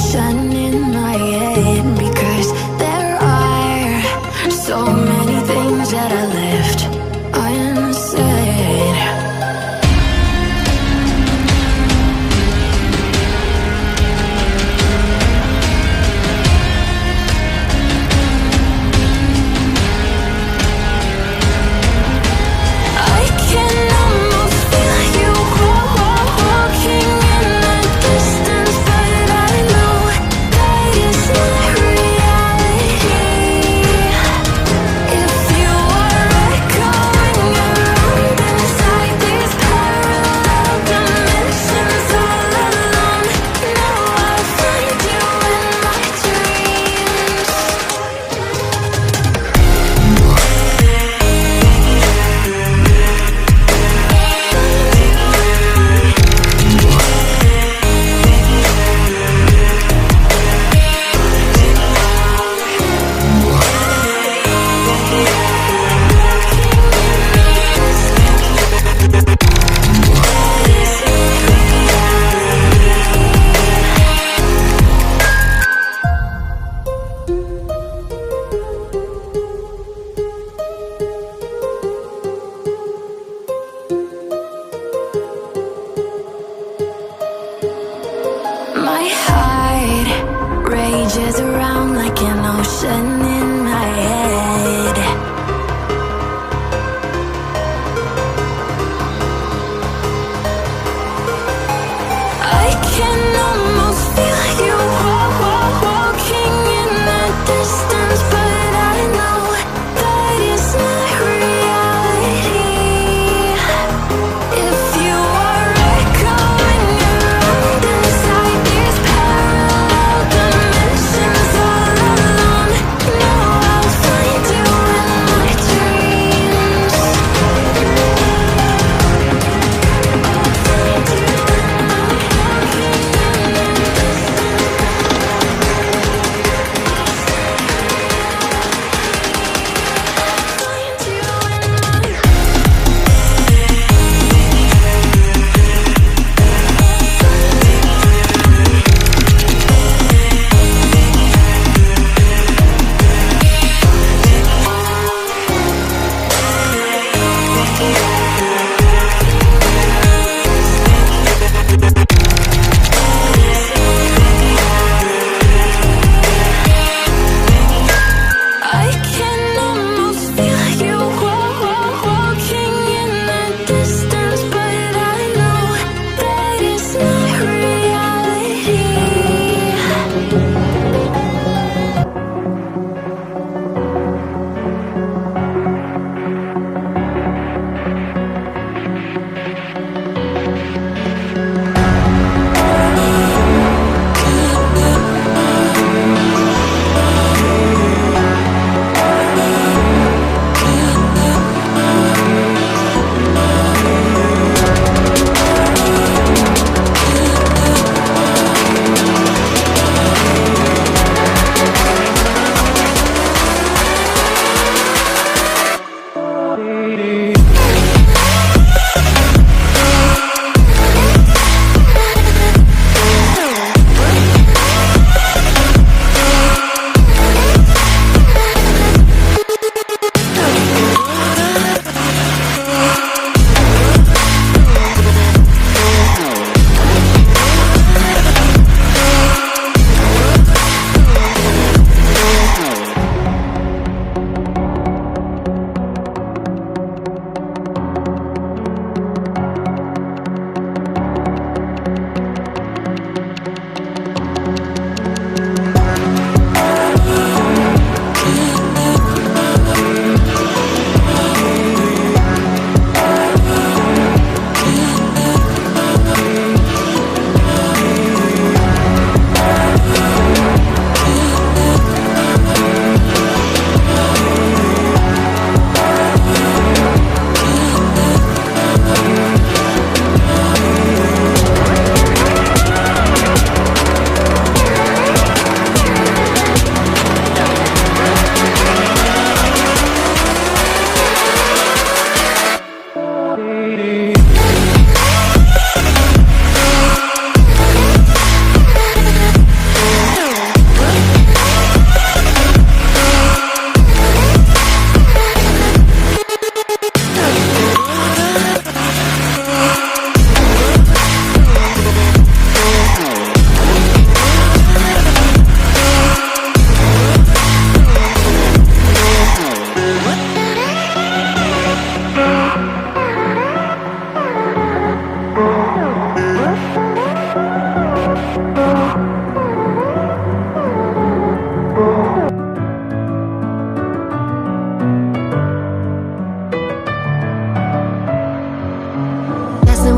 question in my head, because there are so many things that I left unsaid. I can almost feel you walking in the distance, but I know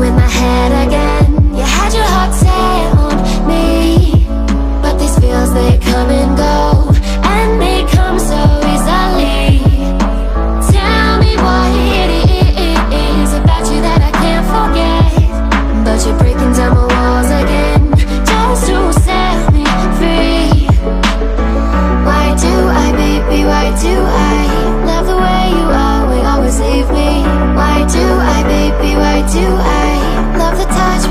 you in my head again. You had your heart set on me, but these feels, they come and go, and they come so easily. Tell me what it is about you that I can't forget, but you're breaking down my walls again, just to set me free. Why do I, baby, why do I love the way you always leave me? Why do I, baby, why do I love the touch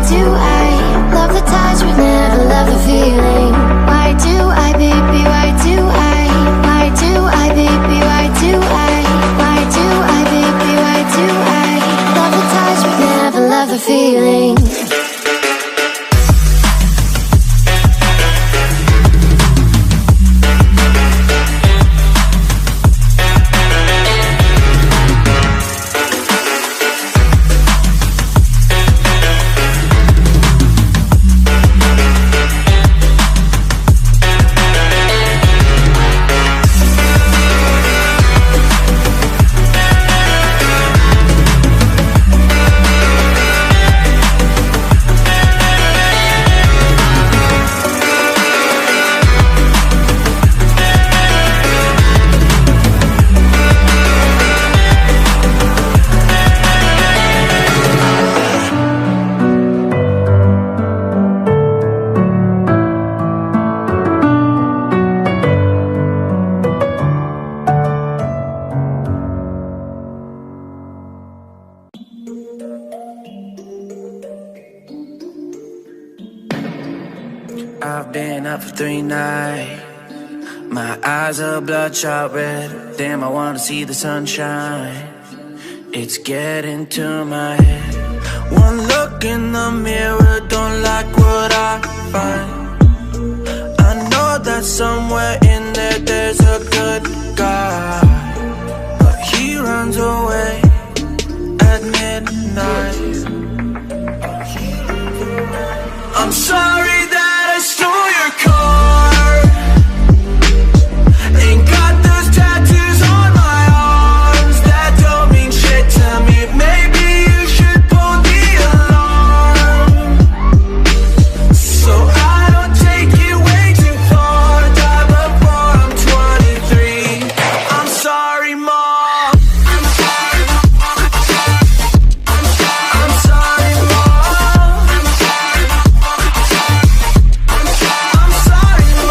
do I love the touch but never love the feeling? Why do I, baby, why do I? Why do I, baby, why do I? Why do I, baby, why do I love the touch but never love the feeling? I've been up for 3 nights. My eyes are bloodshot red. Damn, I wanna see the sunshine. It's getting to my head. One look in the mirror, don't like what I find. I know that somewhere in there there's a good guy, but he runs away at midnight. I'm sorry that I stole your car. Ain't got those tattoos on my arms that don't mean shit to me. Maybe you should pull the alarm, so I don't take it way too far. Die before I'm 23. I'm sorry, Mom. I'm sorry, Mom. I'm sorry,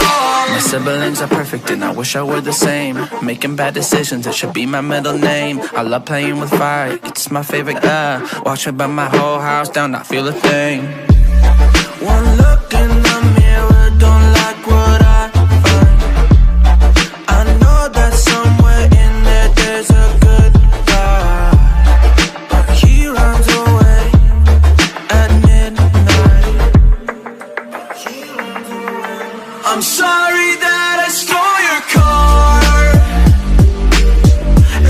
Mom. Siblings are perfect and I wish I were the same. Making bad decisions, it should be my middle name. I love playing with fire, it's my favorite. Watch me burn my whole house down, not feel a thing. One look in the mirror, don't like what I find. I know that somewhere in there there's a good guy, but he runs away at midnight. I'm sorry that I stole your car.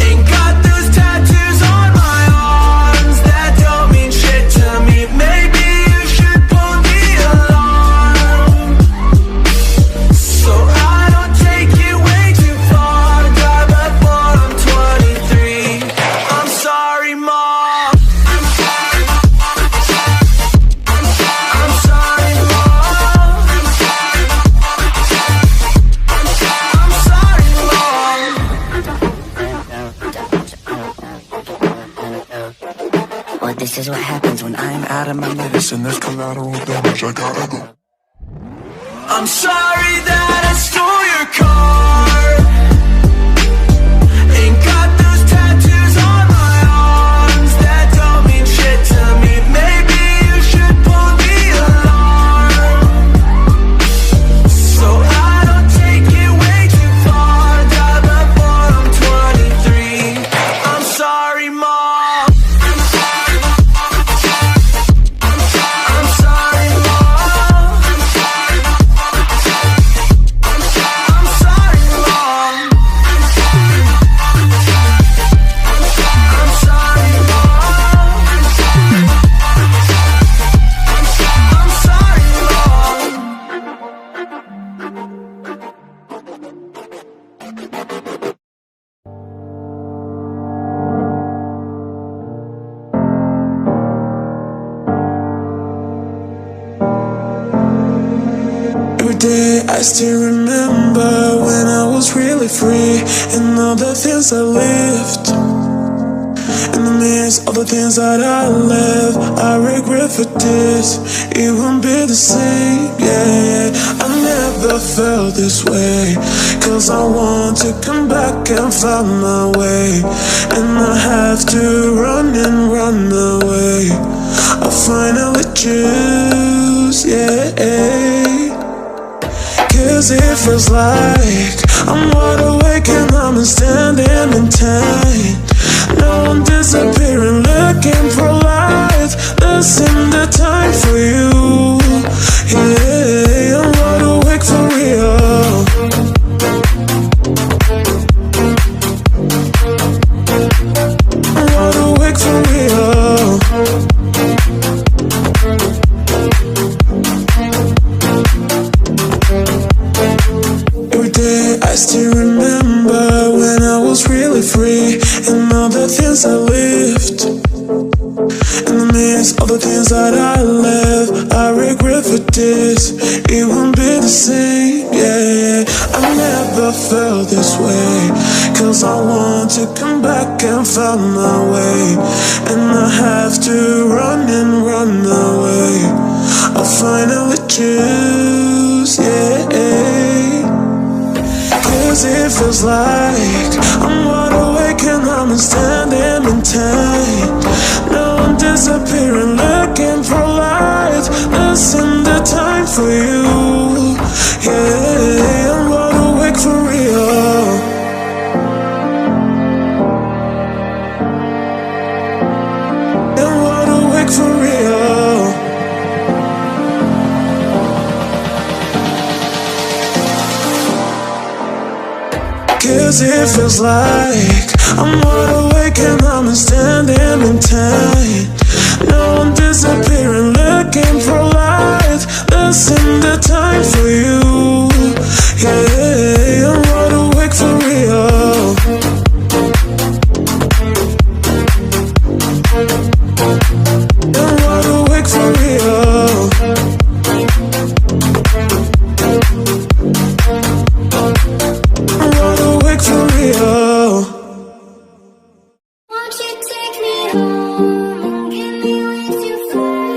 Ain't got those tattoos on my arms that don't mean shit to me. Maybe you should pull the alarm, so I don't take it way too far. Die before I'm 23. I'm sorry, Mom. I'm sorry, Mom. I'm sorry, Mom. Well, this is what happens when I'm out of my medicine. There's collateral damage, I gotta go. I'm sorry that I stole your car. Ain't got those tattoos on my arms that don't mean shit to me. Maybe you should pull the alarm, so I don't take it way too far. Die before I'm 23. I'm sorry, Mom. I'm sorry, Mom. I'm sorry, Mom. I'm sorry, Mom. I'm sorry, Every day I still remember when I was really free, and all the things I lived. In the midst of the things that I left, I regret for this. It won't be the same, yeah. I never felt this way, cause I want to come back and find my way. And I have to run and run away. I finally choose, yeah. Cause it feels like I'm wide awake and I'm standing in time. Now I'm disappearing, looking for life. Listen the time for you, yeah. I'm wide awake for real. I'm wide awake for real. Every day I still remember when I was really free and all the things I lived. In the midst of the things that I left, I regret for this. It won't be the same, yeah. I never felt this way, cause I want to come back and find my way. And I have to run and run away. I finally choose, yeah. Cause it feels like I'm wide awake and I'm standing in time. Now I'm disappearing, looking for light. Listen the time for you, yeah. I'm wide awake for real. I'm wide awake for real. Cause it feels like I'm wide awake and I'm standing in time. Now I'm disappearing, looking for light. Listen the time for you, yeah. I'm wide awake for real. I'm wide awake for real. I'm wide awake for real. Won't you take me home and get me way too far?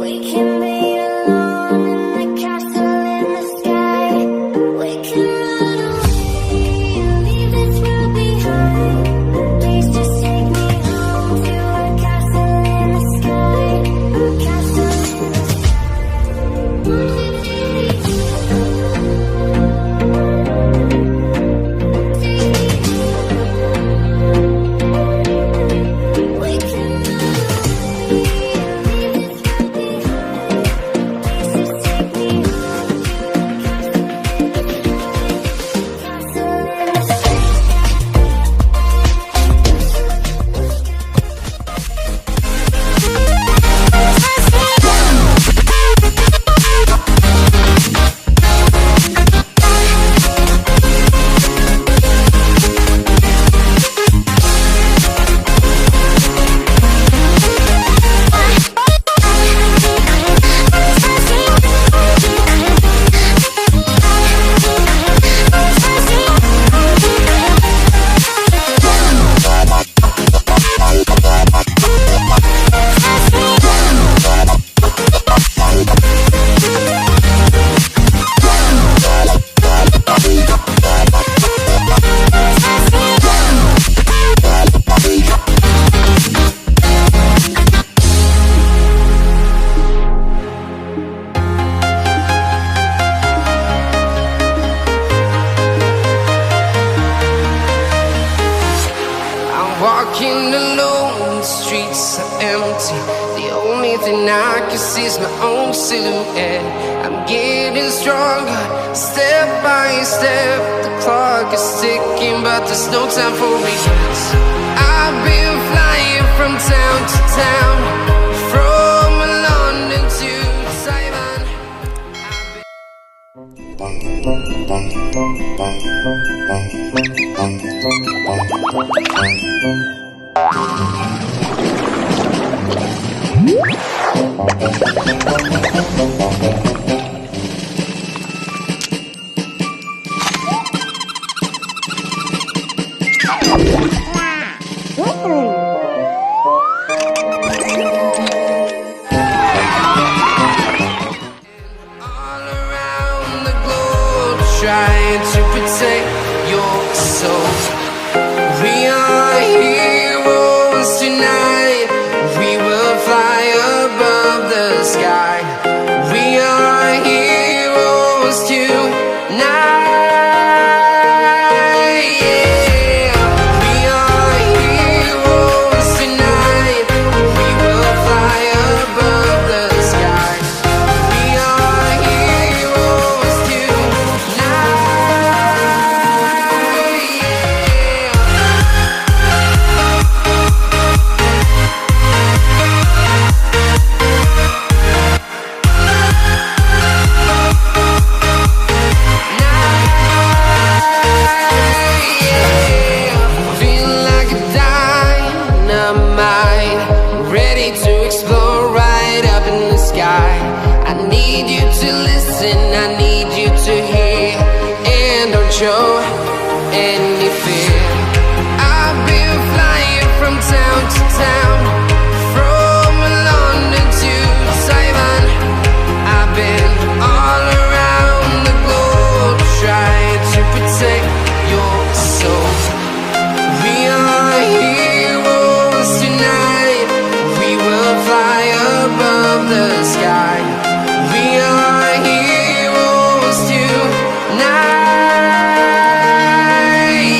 We can be alone in the castle in the sky. We can run away and leave this world behind. Please just take me home to a castle in the sky. A castle in the sky. Won't you take me walking alone, the streets are empty. The only thing I can see is my own silhouette. I'm getting stronger, step by step. The clock is ticking, but there's no time for regrets. I've been flying from town to town, from London to Taiwan. All around the globe, trying to protect your soul. We are heroes tonight. We will fly above the sky. you listen, I need you to hear, and don't show any fear. I've been flying from town to town, from London to Taiwan. I've been all around the globe, trying to protect your soul. We are heroes tonight, we will fly above the sky. We are heroes tonight,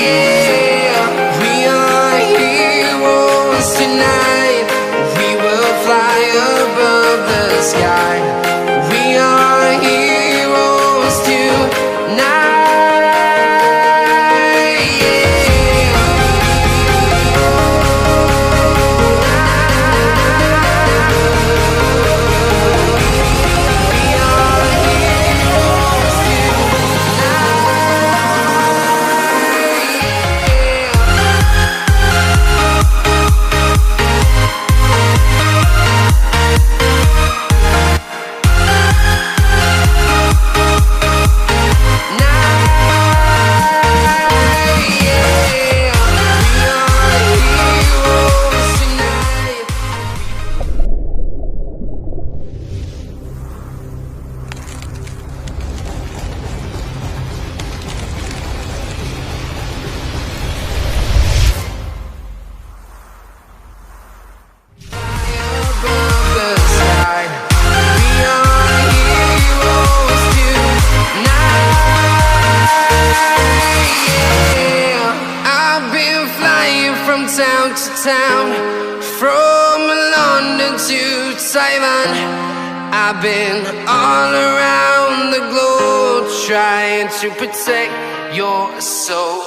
yeah. We are heroes tonight, we will fly above the sky. We are heroes tonight, yeah. We are heroes tonight. Above the sky, we are heroes tonight, yeah. I've been flying from town to town, from London to Taiwan. I've been all around the globe, trying to protect your soul.